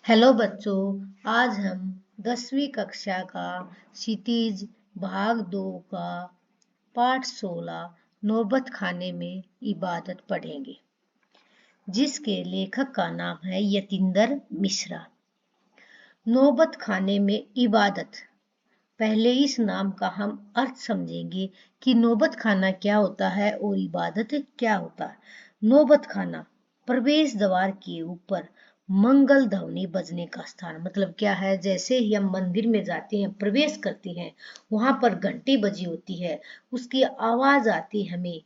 Hello बच्चों, आज हम 10वीं कक्षा का क्षितिज भाग 2 का पाठ 16 नौबत खाने में इबादत पढ़ेंगे, जिसके लेखक का नाम है यतिंदर मिश्रा। नौबत खाने में इबादत। पहले इस नाम का हम अर्थ समझेंगे कि नौबत खाना क्या होता है और इबादत क्या होता है। नौबत खाना प्रवेश द्वार के ऊपर मंगल ध्वनि बजने का स्थान। मतलब क्या है, जैसे ही हम मंदिर में जाते हैं, प्रवेश करते हैं, वहां पर घंटी बजी होती है, उसकी आवाज आती है, हमें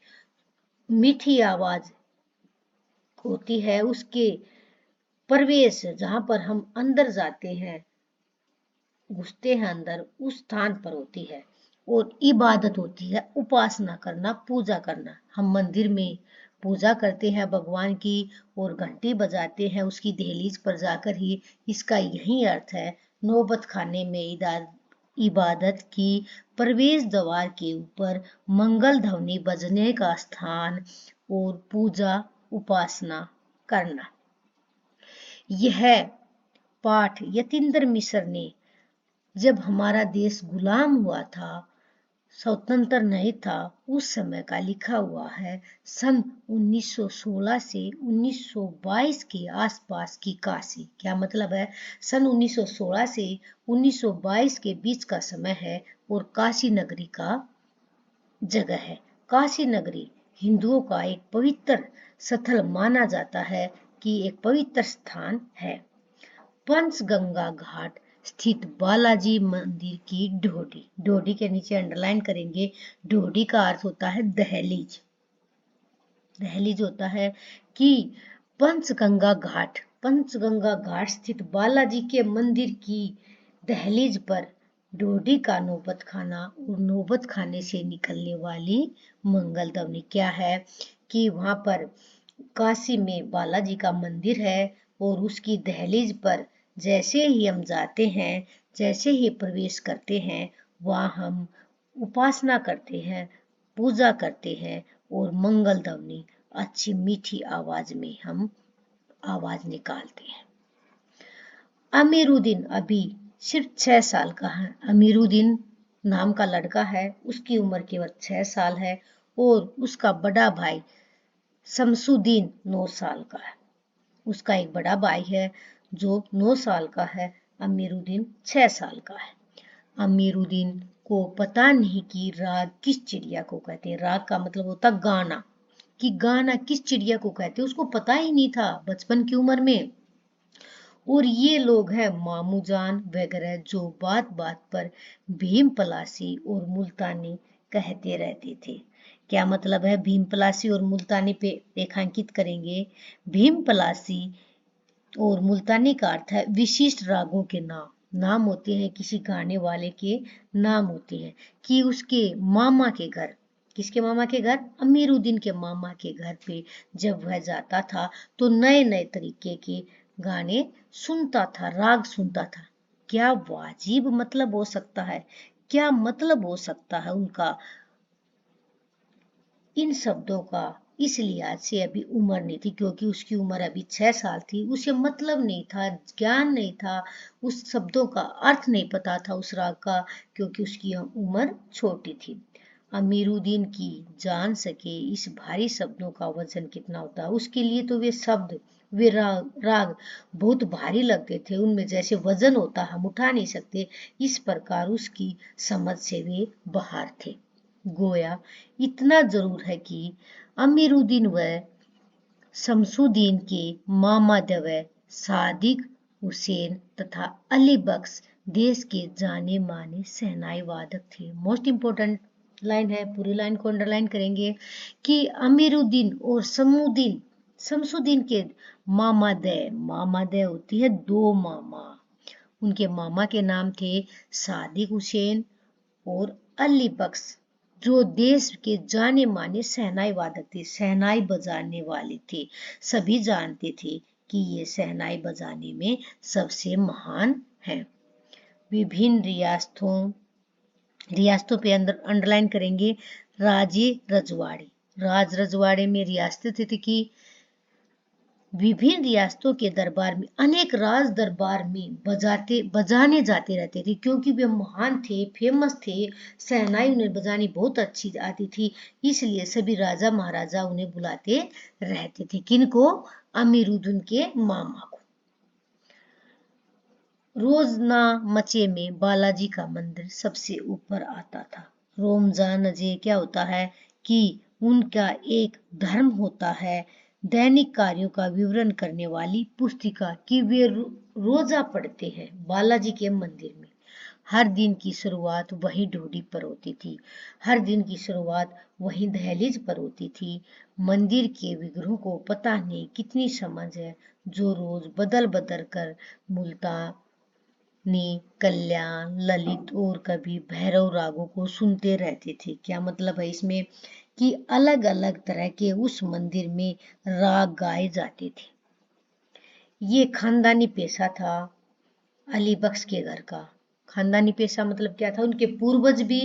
मीठी आवाज होती है। उसके प्रवेश, जहां पर हम अंदर जाते हैं, घुसते हैं अंदर, उस स्थान पर होती है। और इबादत होती है उपासना करना, पूजा करना। हम मंदिर में पूजा करते हैं भगवान की और घंटी बजाते हैं उसकी दहलीज पर जाकर ही। इसका यही अर्थ है नौबत खाने में इबादत की प्रवेश द्वार के ऊपर मंगल ध्वनि बजने का स्थान और पूजा उपासना करना। यह पाठ यतीन्द्र मिश्र ने जब हमारा देश गुलाम हुआ था, स्वतंत्र नहीं था, उस समय का लिखा हुआ है। सन 1916 से 1922 के आसपास की काशी। क्या मतलब है? सन 1916 से 1922 के बीच का समय है और काशी नगरी का जगह है। काशी नगरी हिंदुओं का एक पवित्र स्थल माना जाता है कि एक पवित्र स्थान है। पंचगंगा घाट स्थित बालाजी मंदिर की ढोडी। ढोडी के नीचे अंडरलाइन करेंगे। ढोडी का अर्थ होता है दहलीज। दहलीज होता है कि पंचगंगा घाट स्थित बालाजी के मंदिर की दहलीज पर ढोडी का नौबत खाना और नौबत खाने से निकलने वाली मंगल ध्वनि। क्या है कि वहां पर काशी में बालाजी का मंदिर है और उसकी दहलीज पर जैसे ही हम जाते हैं, जैसे ही प्रवेश करते हैं, वहां हम उपासना करते हैं, पूजा करते हैं और मंगल ध्वनि अच्छी मीठी आवाज में हम आवाज निकालते हैं। अमीरुद्दीन अभी सिर्फ 6 साल का है। अमीरुद्दीन नाम का लड़का है, उसकी उम्र केवल 6 साल है और उसका बड़ा भाई शमसुद्दीन 9 साल का है। उसका एक बड़ा भाई है जो 9 साल का है। अमीरुद्दीन 6 साल का है। अमीरुद्दीन को पता नहीं कि राग किस चिड़िया को कहते हैं। राग का मतलब होता गाना, कि गाना किस चिड़िया को कहते हैं उसको पता ही नहीं था बचपन की उम्र में। और ये लोग हैं मामू जान वगैरह, जो बात बात पर भीम पलासी और मुल्तानी कहते रहते थे। क्या मतलब है? भीम पलासी और मुल्तानी पे रेखांकित करेंगे। भीम पलासी और मुल्तानी का अर्थ है विशिष्ट रागों के नाम। नाम होते हैं किसी गाने वाले के, नाम होते हैं कि उसके मामा के घर। किसके मामा के घर? अमीरुद्दीन के मामा के घर पे जब वह जाता था तो नए नए तरीके के गाने सुनता था, राग सुनता था। क्या वाजिब मतलब हो सकता है, क्या मतलब हो सकता है उनका इन शब्दों का। इस लिहाज से अभी उम्र नहीं थी, क्योंकि उसकी उम्र अभी 6 साल थी। उसे मतलब नहीं था, ज्ञान नहीं था, उस शब्दों का अर्थ नहीं पता था उस राग का, क्योंकि उसकी उम्र छोटी थी। अमीरुद्दीन की जान सके इस भारी शब्दों का वजन कितना होता है, उसके लिए तो वे शब्द, वे राग बहुत भारी लगते थे। उनमें जैसे वजन होता, हम उठा नहीं सकते, इस प्रकार उसकी समझ से वे बाहर थे। गोया इतना जरूर है कि अमीरुद्दीन व शमसुद्दीन के मामा दवे सादिक हुसैन तथा अली बख्श देश के जाने माने शहनाई वादक थे। मोस्ट इंपोर्टेंट लाइन है, पूरी लाइन को अंडरलाइन करेंगे कि अमीरुद्दीन और शमसुद्दीन के मामा दे होती है 2 मामा। उनके मामा के नाम थे सादिक हुसैन और अली बख्श, जो देश के जाने माने शहनाई वादक थे, शहनाई बजाने वाले थे। सभी जानते थे कि ये शहनाई बजाने में सबसे महान हैं। विभिन्न रियासतों पे अंडरलाइन करेंगे। राज रजवाड़े में रियासत थी कि विभिन्न रियासतों के दरबार में, अनेक राज दरबार में बजाने जाते रहते थे, क्योंकि वे महान थे, फेमस थे। शहनाई उन्हें बजानी बहुत अच्छी आती थी, इसलिए सभी राजा महाराजा उन्हें बुलाते रहते थे। किनको? अमीरुद्दीन के मामा को। रोजनामचे में बालाजी का मंदिर सबसे ऊपर आता था। रोमजानजे क्या होता है कि उनका एक धर्म होता है, दैनिक कार्यों का विवरण करने वाली पुस्तिका कि वे रोजा पढ़ते हैं बालाजी के मंदिर में। हर दिन की शुरुआत वही ढोडी पर होती थी, हर दिन की शुरुआत वही दहलीज पर होती थी। मंदिर के विग्रहों को पता नहीं कितनी समझ है, जो रोज बदल बदल कर मुल्तानी, कल्याण, ललित और कभी भैरव रागों को सुनते रहते थे। क्या मतलब है इसमें? कि अलग अलग तरह के उस मंदिर में राग गाए जाते थे। ये खानदानी पेशा था अली बख्श के घर का। खानदानी पेशा मतलब क्या था? उनके पूर्वज भी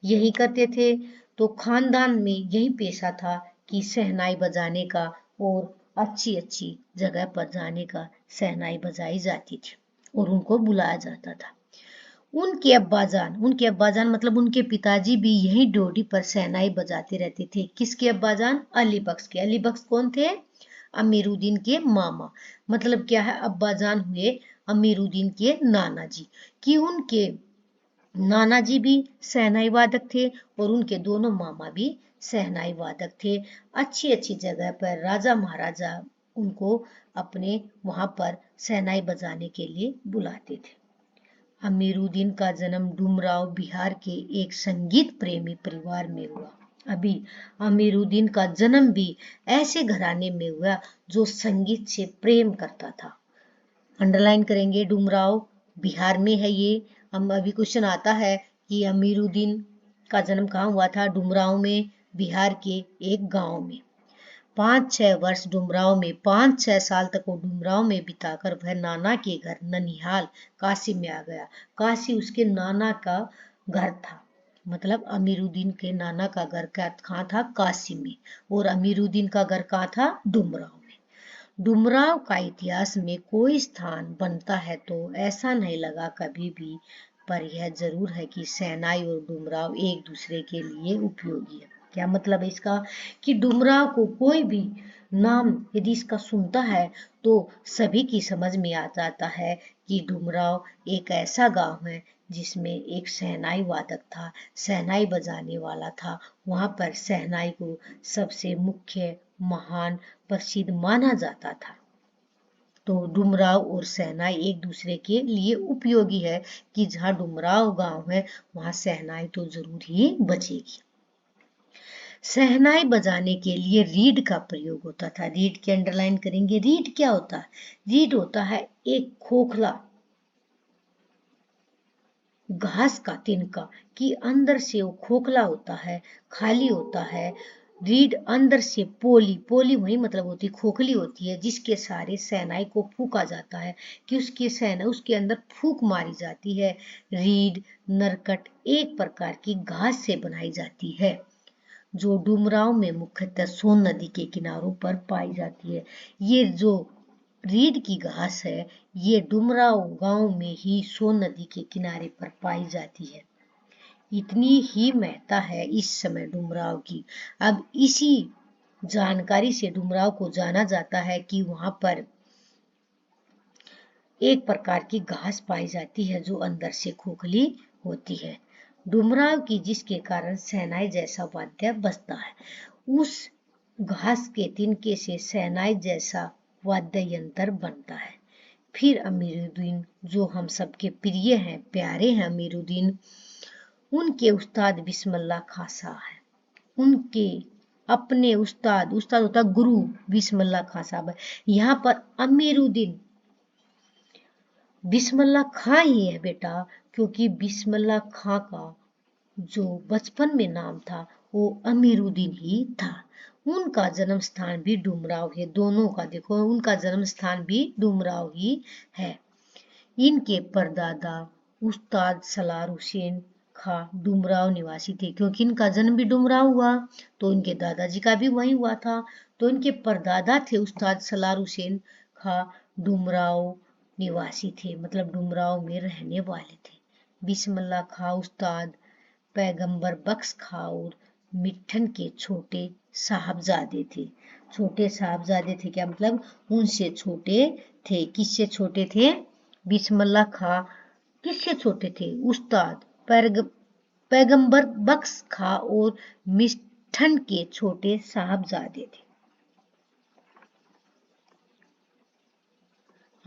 यही करते थे, तो खानदान में यही पेशा था कि शहनाई बजाने का, और अच्छी अच्छी जगह पर जाने का शहनाई बजाई जाती थी और उनको बुलाया जाता था। उनके अब्बाजान मतलब उनके पिताजी भी यही ढोडी पर शहनाई बजाते रहते थे। किसके अब्बाजान? अली बख्श के। अली बख्श कौन थे? अमीरुद्दीन के मामा। मतलब क्या है? अब्बाजान हुए अमीरुद्दीन के नाना जी। कि उनके नाना जी भी शहनाई वादक थे और उनके दोनों मामा भी शहनाई वादक थे। अच्छी अच्छी जगह पर राजा महाराजा उनको अपने वहां पर शहनाई बजाने के लिए बुलाते थे। अमीरुद्दीन का जन्म डुमराव बिहार के एक संगीत प्रेमी परिवार में हुआ। अभी अमीरुद्दीन का जन्म भी ऐसे घराने में हुआ जो संगीत से प्रेम करता था। अंडरलाइन करेंगे, डुमराव बिहार में है ये। हम अभी क्वेश्चन आता है कि अमीरुद्दीन का जन्म कहाँ हुआ था? डुमराव में, बिहार के एक गांव में। 5-6 वर्ष डुमराव में, 5-6 साल तक वो डुमराव में बिताकर वह नाना के घर ननिहाल काशी में आ गया। काशी उसके नाना का घर था, मतलब अमीरुद्दीन के नाना का घर कहाँ था? काशी में। और अमीरुद्दीन का घर कहाँ था? डुमराव में। डुमराव का इतिहास में कोई स्थान बनता है तो ऐसा नहीं लगा कभी भी, पर यह जरूर है कि शहनाई और डुमराव एक दूसरे के लिए उपयोगी है। क्या मतलब है इसका? कि डुमराव को कोई भी नाम यदि इसका सुनता है तो सभी की समझ में आ जाता है कि डुमराव एक ऐसा गांव है जिसमें एक शहनाई वादक था, शहनाई बजाने वाला था। वहां पर शहनाई को सबसे मुख्य, महान, प्रसिद्ध माना जाता था। तो डुमराव और शहनाई एक दूसरे के लिए उपयोगी है कि जहाँ डुमराव गांव है वहां शहनाई तो जरूर ही बचेगी। शहनाई बजाने के लिए रीड का प्रयोग होता था। रीड के अंडरलाइन करेंगे। रीड क्या होता है? रीड होता है एक खोखला घास का तिनका, कि अंदर से वो खोखला होता है, खाली होता है। रीड अंदर से पोली, पोली वही मतलब होती खोखली होती है, जिसके सारे शहनाई को फूका जाता है, कि उसके शहनाई उसके अंदर फूक मारी जाती है। रीड नरकट एक प्रकार की घास से बनाई जाती है जो डुमराव में मुख्यतः सोन नदी के किनारों पर पाई जाती है। ये जो रीड की घास है ये डुमराव गांव में ही सोन नदी के किनारे पर पाई जाती है। इतनी ही महत्ता है इस समय डुमराव की। अब इसी जानकारी से डुमराव को जाना जाता है कि वहां पर एक प्रकार की घास पाई जाती है जो अंदर से खोखली होती है, डुमराव की, जिसके कारण शहनाई जैसा वाद्य बजता है। उस घास के तिनके से शहनाई जैसा वाद्य यंत्र बनता है। फिर अमीरुद्दीन, जो हम सबके प्रिय हैं, प्यारे हैं अमीरुद्दीन, उनके उस्ताद बिस्मिल्लाह खां साहब हैं। उनके अपने उस्ताद होता गुरु बिस्मिल्लाह खां साहब है। यहाँ पर अमीरुद्दीन बिस्मिल्लाह खां ही है बेटा, क्योंकि बिस्मिल्लाह खां का जो बचपन में नाम था वो अमीरुद्दीन ही था। उनका जन्म स्थान भी डुमराव है। दोनों का देखो, उनका जन्म स्थान भी डुमराव ही है। इनके परदादा उस्ताद सलार हुसैन खां डुमराव निवासी थे। क्योंकि इनका जन्म भी डुमराव हुआ तो इनके दादाजी का भी वहीं हुआ था, तो तो इनके परदादा थे उस्ताद सलार हुसैन खां डुमराव निवासी थे, मतलब डुमराव में रहने वाले थे। बिस्मिल्लाह खां उस्ताद पैगंबर बख्श खां और मिट्ठन के छोटे साहबजादे थे। छोटे साहबजादे थे क्या मतलब उनसे छोटे थे। किससे छोटे थे? बिस्मिल्लाह खां किससे छोटे थे? उस्ताद पैगंबर बख्श खां और मिट्ठन के छोटे साहबजादे थे।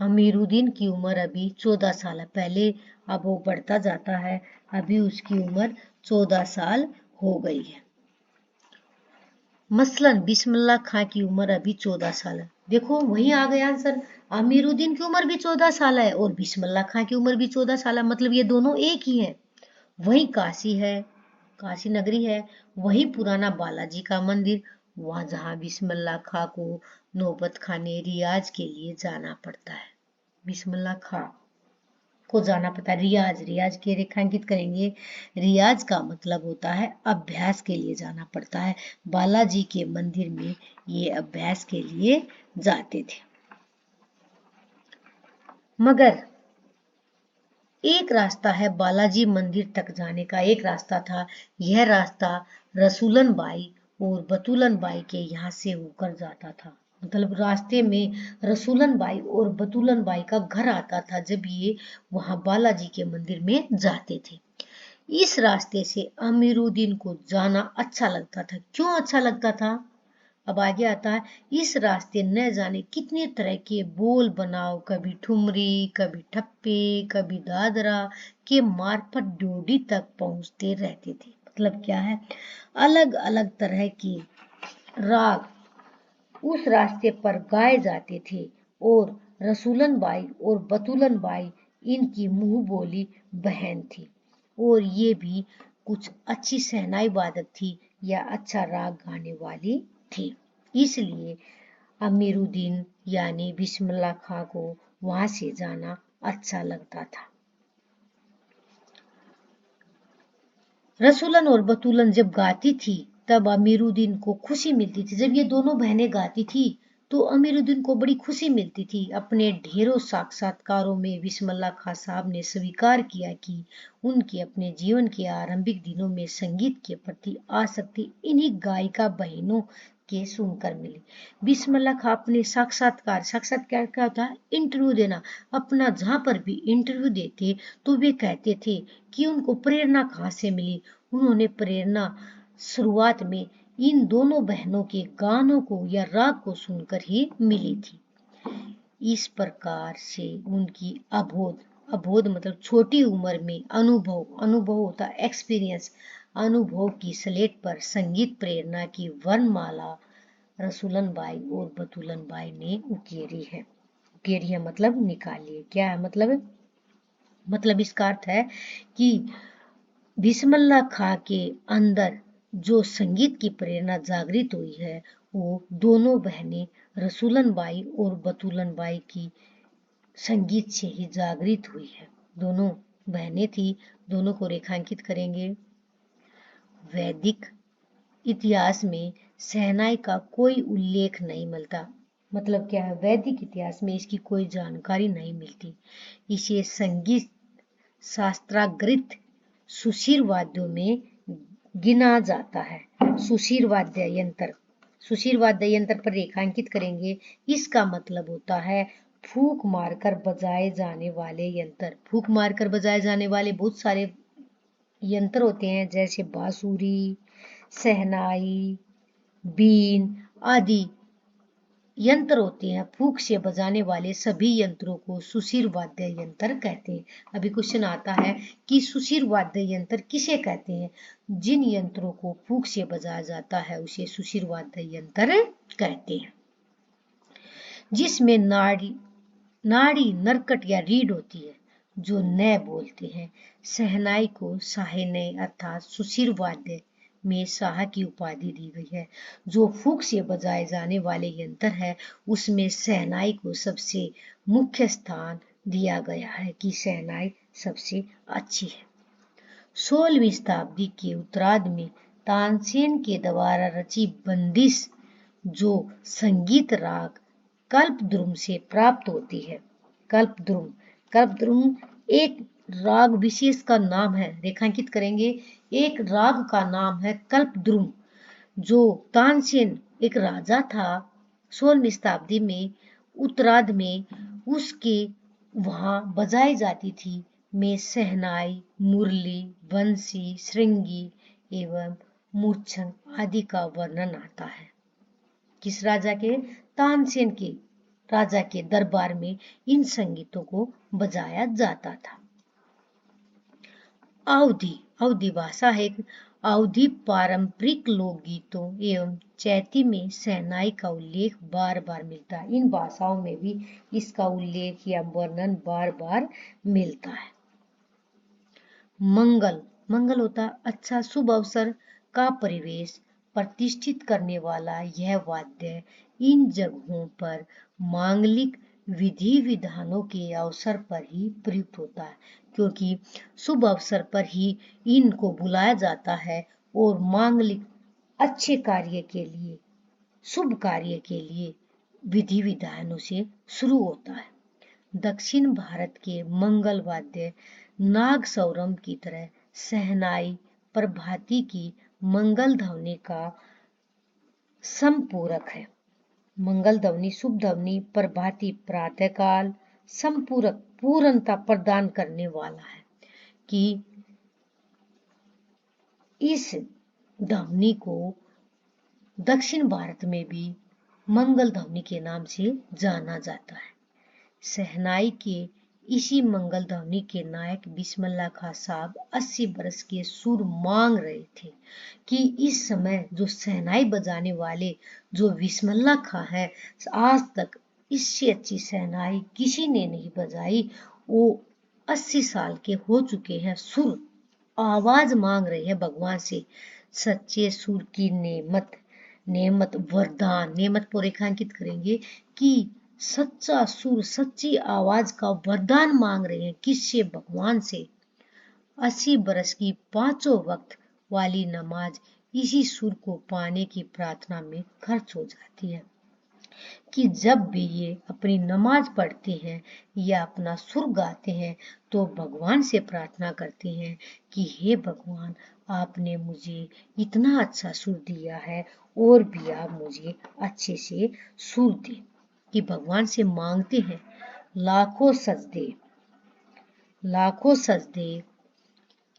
अमीरुद्दीन की उम्र अभी 14 साल है। पहले अब वो बढ़ता जाता है, अभी उसकी उम्र 14 साल हो गई है। मसलन बिस्मिल्लाह खां की उम्र अभी 14 साल है। देखो वही आ गया आंसर। अमीरुद्दीन की उम्र भी 14 साल है और बिस्मिल्लाह खां की उम्र भी 14 साल है, मतलब ये दोनों एक ही हैं। वही काशी है, काशी नगरी है, वही पुराना बालाजी का मंदिर, वहां जहां बिस्मिल्लाह खां को नौबत खाने रियाज के लिए जाना पड़ता है। बिस्मिल्लाह खां को जाना पड़ता है रियाज। रियाज के रेखांकित करेंगे। रियाज का मतलब होता है अभ्यास के लिए जाना पड़ता है। बालाजी के मंदिर में ये अभ्यास के लिए जाते थे। मगर एक रास्ता है बालाजी मंदिर तक जाने का, एक रास्ता था। यह रास्ता रसूलन बाई और बतूलन बाई के यहाँ से होकर जाता था। मतलब रास्ते में रसूलन बाई और बतूलन बाई का घर आता था जब ये वहां बालाजी के मंदिर में जाते थे। इस रास्ते से अमीरुद्दीन को जाना अच्छा लगता था। क्यों अच्छा लगता था? अब आगे आता है, इस रास्ते न जाने कितने तरह के बोल बनाओ, कभी ठुमरी, कभी ठप्पे, कभी दादरा के मार्फत डोडी तक पहुंचते रहते थे। मतलब क्या है, अलग अलग तरह के राग उस रास्ते पर गाए जाते थे और रसूलन बाई और बतूलन बाई इनकी मुंह बोली बहन थी और ये भी कुछ अच्छी शहनाई वादक थी या अच्छा राग गाने वाली थी। इसलिए अमीरुद्दीन यानी बिस्मिल्लाह खां को वहां से जाना अच्छा लगता था। रसूलन और बतूलन जब गाती थी तब अमीरुद्दीन को खुशी मिलती थी। जब ये दोनों बहनें गाती थी तो अमीरुद्दीन को बड़ी खुशी मिलती थी। अपने ढेरों साक्षात्कारों में बिस्मिल्लाह खां साहब ने स्वीकार किया कि उनके अपने जीवन के आरंभिक दिनों में संगीत के प्रति आसक्ति इन्हीं गायिका बहनों के सुनकर मिली। बिस्मिल्लाह खां अपने साक्षात्कार क्या होता है? इंटरव्यू देना। अपना जहां पर भी इंटरव्यू देते तो वे कहते थे कि उनको प्रेरणा कहाँ से मिली। उन्होंने प्रेरणा शुरुआत में इन दोनों बहनों के गानों को या राग को सुनकर ही मिली थी। इस प्रकार से उनकी अबोध मतलब छोटी उम्र में अनुभव होता एक्सपीरियंस, अनुभव की स्लेट पर संगीत प्रेरणा की वर्णमाला रसूलन बाई और बतूलन बाई ने उकेरी है। उकेरी है मतलब निकाली है। क्या है मतलब इसका अर्थ है कि बिस्मिल्लाह खां के अंदर जो संगीत की प्रेरणा जागृत हुई है वो दोनों बहनें रसूलन बाई और बतूलन बाई की संगीत से ही जागृत हुई है। दोनों बहनें थी, दोनों को रेखांकित करेंगे। वैदिक इतिहास में शहनाई का कोई उल्लेख नहीं मिलता। मतलब क्या है, वैदिक इतिहास में इसकी कोई जानकारी नहीं मिलती। इसे संगीत शास्त्रागृत सुशिर वाद्यों में गिना जाता है। सुशिर वाद्य यंत्र पर रेखांकित करेंगे। इसका मतलब होता है फूंक मारकर बजाए जाने वाले यंत्र। फूंक मारकर बजाए जाने वाले बहुत सारे यंत्र होते हैं जैसे बांसुरी, शहनाई, बीन आदि यंत्र होते हैं। फूंक से बजाने वाले सभी यंत्रों को सुशिर वाद्य यंत्र कहते हैं। अभी क्वेश्चन आता है कि सुशिर वाद्य यंत्र किसे कहते हैं? जिन यंत्रों को फूंक से बजाया जाता है उसे सुशिर वाद्य यंत्र कहते हैं। जिसमें नाड़ी नरकट या रीड होती है जो नय बोलते हैं। शहनाई को शाहनय अर्थात सुशिर वाद्य में शाह की उपाधि दी गई है। जो फूंक से बजाए जाने वाले यंत्र है उसमें शहनाई को सबसे मुख्य स्थान दिया गया है कि शहनाई सबसे अच्छी है। 16वीं शताब्दी के उत्तरार्ध में तानसेन के द्वारा रची बंदिश जो संगीत राग कल्पद्रुम से प्राप्त होती है। कल्पद्रुम एक राग विशेष का नाम है, रेखांकित करेंगे। एक राग का नाम है कल्पद्रुम, जो तानसेन एक राजा था 16वीं शताब्दी में उत्तरार्ध में, उसके वहां बजाई जाती थी। में शहनाई, मुरली, बंसी, श्रृंगी एवं मूर्छंग आदि का वर्णन आता है। किस राजा के? तानसेन के राजा के दरबार में इन संगीतों को बजाया जाता था। अवधी भाषा है। अवधी पारंपरिक लोकगीतों एवं चैती में शहनाई का उल्लेख बार बार मिलता है। इन भाषाओं में भी इसका उल्लेख या वर्णन बार बार मिलता है। मंगल होता अच्छा शुभ अवसर का परिवेश प्रतिष्ठित करने वाला यह वाद्य इन जगहों पर मांगलिक विधि विधानों के अवसर पर ही प्रयुक्त होता है, क्योंकि शुभ अवसर पर ही इनको बुलाया जाता है और मांगलिक अच्छे कार्य के लिए, शुभ कार्य के लिए विधि विधानों से शुरू होता है। दक्षिण भारत के मंगल वाद्य नाग सौरम की तरह शहनाई प्रभाती की मंगल ध्वनि का संपूरक है। मंगल ध्वनि, शुभ ध्वनि, प्रभाती प्रातःकाल संपूरक पूर्णता प्रदान करने वाला है कि इस ध्वनि को दक्षिण भारत में भी मंगल ध्वनि के नाम से जाना जाता है। शहनाई के इसी मंगल ध्वनि के नायक बिस्मिल्लाह खां साहब 80 बरस के सुर मांग रहे थे कि इस समय जो शहनाई बजाने वाले जो बिस्मिल्लाह खां है, आज तक इससे अच्छी शहनाई किसी ने नहीं बजाई। वो 80 साल के हो चुके हैं, सुर आवाज मांग रहे हैं भगवान से। सच्चे सुर की नेमत वरदान, नेमत को रेखांकित करेंगे कि सच्चा सुर, सच्ची आवाज का वरदान मांग रहे हैं। किससे? भगवान से। 80 बरस की 5 वक्त वाली नमाज इसी सुर को पाने की प्रार्थना में खर्च हो जाती है कि जब भी ये अपनी नमाज पढ़ते हैं या अपना सुर गाते हैं तो भगवान से प्रार्थना करते हैं कि हे भगवान, आपने मुझे इतना अच्छा सुर दिया है और भी आप मुझे अच्छे से सुर दें, कि भगवान से मांगते हैं। लाखों सजदे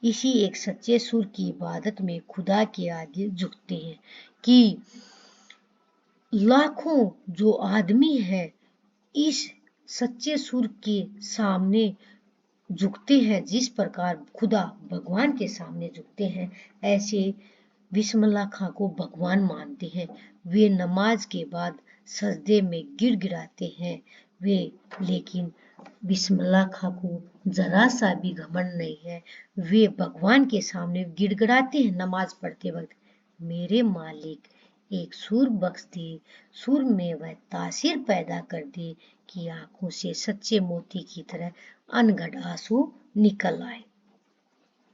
इसी एक सच्चे सुर की इबादत में खुदा के आगे झुकते हैं कि लाखों जो आदमी है इस सच्चे सुर के सामने झुकते हैं। जिस प्रकार खुदा भगवान के सामने झुकते हैं, ऐसे बिस्मिल्लाह खां को भगवान मानते हैं। वे नमाज के बाद सजदे में गिड़गिड़ाते हैं वे, लेकिन बिस्मिल्लाह खां को जरा सा भी घमंड नहीं है। वे भगवान के सामने गिड़गिड़ाते हैं नमाज पढ़ते वक्त, मेरे मालिक एक सुर बख्श दे, सुर में वह तासीर पैदा कर दे कि आंखों से सच्चे मोती की तरह अनगढ़ आंसू निकल आए।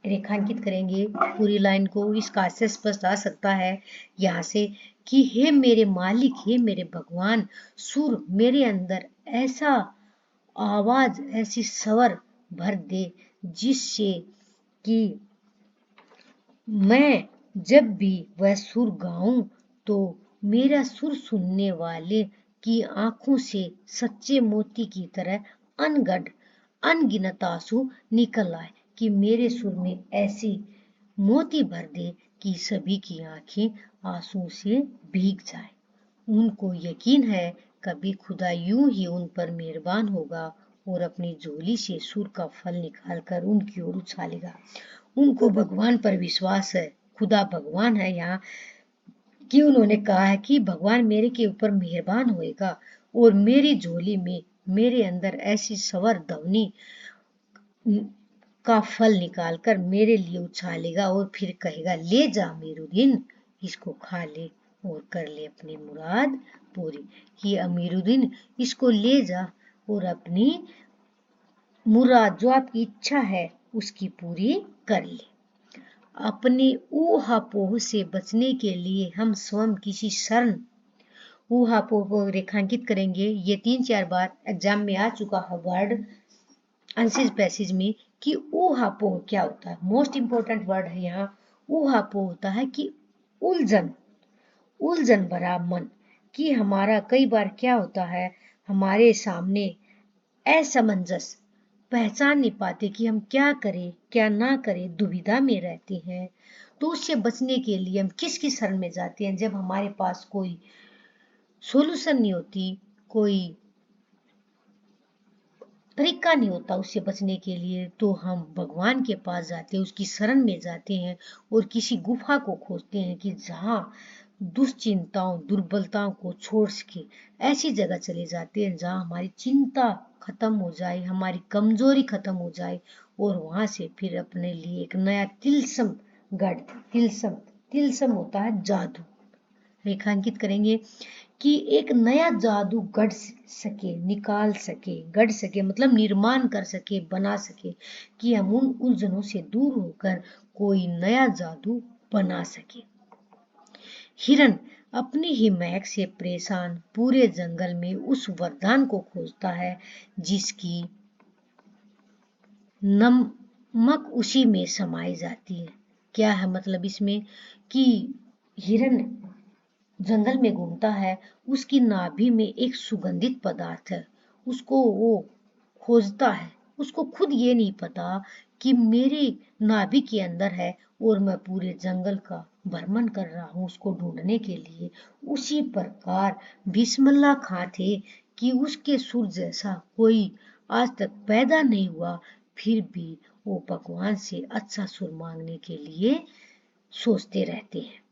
रेखांकित करेंगे पूरी लाइन को। इसका से स्पष्ट आ सकता है यहाँ से कि हे मेरे मालिक, हे मेरे भगवान, सुर मेरे अंदर ऐसा आवाज, ऐसी स्वर भर दे जिससे कि मैं जब भी वह सुर गाऊं तो मेरा सुर सुनने वाले की आंखों से सच्चे मोती की तरह अनगिनत आंसू निकल आए, कि मेरे सुर में ऐसी मोती भर दे कि सभी की आंखें आंसू से भीग जाए। उनको यकीन है कभी खुदा यूं ही उन पर मेहरबान होगा और अपनी झोली से सुर का फल निकालकर उनकी ओर उछालेगा। उनको भगवान पर विश्वास है, खुदा भगवान है यहाँ कि उन्होंने कहा है कि भगवान मेरे के ऊपर मेहरबान होएगा और मेरी झोली में मेरे अंदर ऐसी स्वर ध्वनि का फल निकालकर मेरे लिए उछालेगा और फिर कहेगा, ले जा अमीरुद्दीन, इसको खा ले और कर ले अपनी मुराद पूरी। कि अमीरुद्दीन इसको ले जा और अपनी मुराद, जो आपकी इच्छा है, उसकी पूरी कर ले। अपने ऊहापोह से बचने के लिए हम स्वयं किसी शरण ऊहापोह को रेखांकित करेंगे। ये 3-4 बार एग्जाम में आ चुका है वर्ड आंसर पैसेज में कि ऊहापोह क्या होता है। मोस्ट इंपॉर्टेंट वर्ड है यहाँ ऊहापोह होता है कि उलझन, उलझन भरा मन। कि हमारा कई बार क्या होता है, हमारे सामने असमंजस, पहचान नहीं पाते कि हम क्या करें क्या ना करें, दुविधा में रहते हैं। तो उससे बचने के लिए हम किसकी शरण में जाते हैं? जब हमारे पास कोई सोल्यूशन नहीं होती, कोई तरीका नहीं होता उससे बचने के लिए, तो हम भगवान के पास जाते हैं, उसकी शरण में जाते हैं और किसी गुफा को खोजते हैं कि जहाँ दुश्चिंताओं दुर्बलताओं को छोड़ सके। ऐसी जगह चले जाते हैं जहाँ हमारी चिंता खत्म हो जाए, हमारी कमजोरी खत्म हो जाए और वहां से फिर अपने लिए एक नया तिलस्म गढ़, तिलस्म, तिलस्म होता है जादू, रेखांकित करेंगे कि एक नया जादू गढ़ सके, निकाल सके, गढ़ सके मतलब निर्माण कर सके, बना सके कि हम उन उलझनों से दूर होकर कोई नया जादू बना सके। हिरण अपनी ही महक से परेशान पूरे जंगल में उस वरदान को खोजता है जिसकी नमक उसी में समाई जाती है। क्या है मतलब इसमें कि हिरण जंगल में घूमता है, उसकी नाभि में एक सुगंधित पदार्थ है, उसको वो खोजता है, उसको खुद ये नहीं पता कि मेरे नाभि के अंदर है और मैं पूरे जंगल का भ्रमण कर रहा हूँ उसको ढूंढने के लिए। उसी प्रकार बिस्मिल्लाह खां थे कि उसके सुर जैसा कोई आज तक पैदा नहीं हुआ, फिर भी वो भगवान से अच्छा सुर मांगने के लिए सोचते रहते हैं।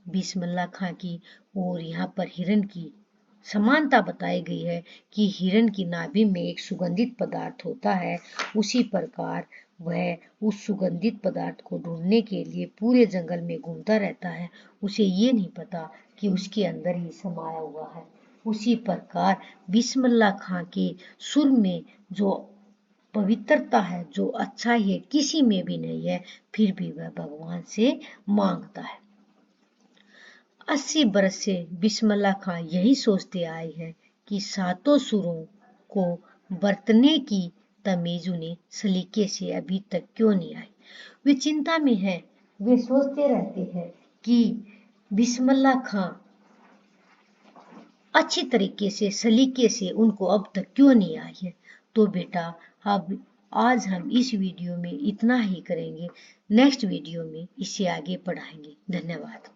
बिस्मिल्लाह खां की और यहाँ पर हिरण की समानता बताई गई है कि हिरण की नाभि में एक सुगंधित पदार्थ होता है, उसी प्रकार वह उस सुगंधित पदार्थ को ढूंढने के लिए पूरे जंगल में घूमता रहता है। उसे ये नहीं पता कि उसके अंदर ही समाया हुआ है। उसी प्रकार बिस्मिल्लाह खां के सुर में जो पवित्रता है, जो अच्छाई है, किसी में भी नहीं है, फिर भी वह भगवान से मांगता है। 80 बरस से बिस्मिल्लाह खां यही सोचते आए हैं कि सातों सुरों को बरतने की तमीज उन्हें सलीके से अभी तक क्यों नहीं आई। वे चिंता में हैं, वे सोचते रहते हैं कि बिस्मिल्लाह खां अच्छी तरीके से सलीके से उनको अब तक क्यों नहीं आई है। तो बेटा अब आज हम इस वीडियो में इतना ही करेंगे, नेक्स्ट वीडियो में इसे आगे बढ़ाएंगे। धन्यवाद।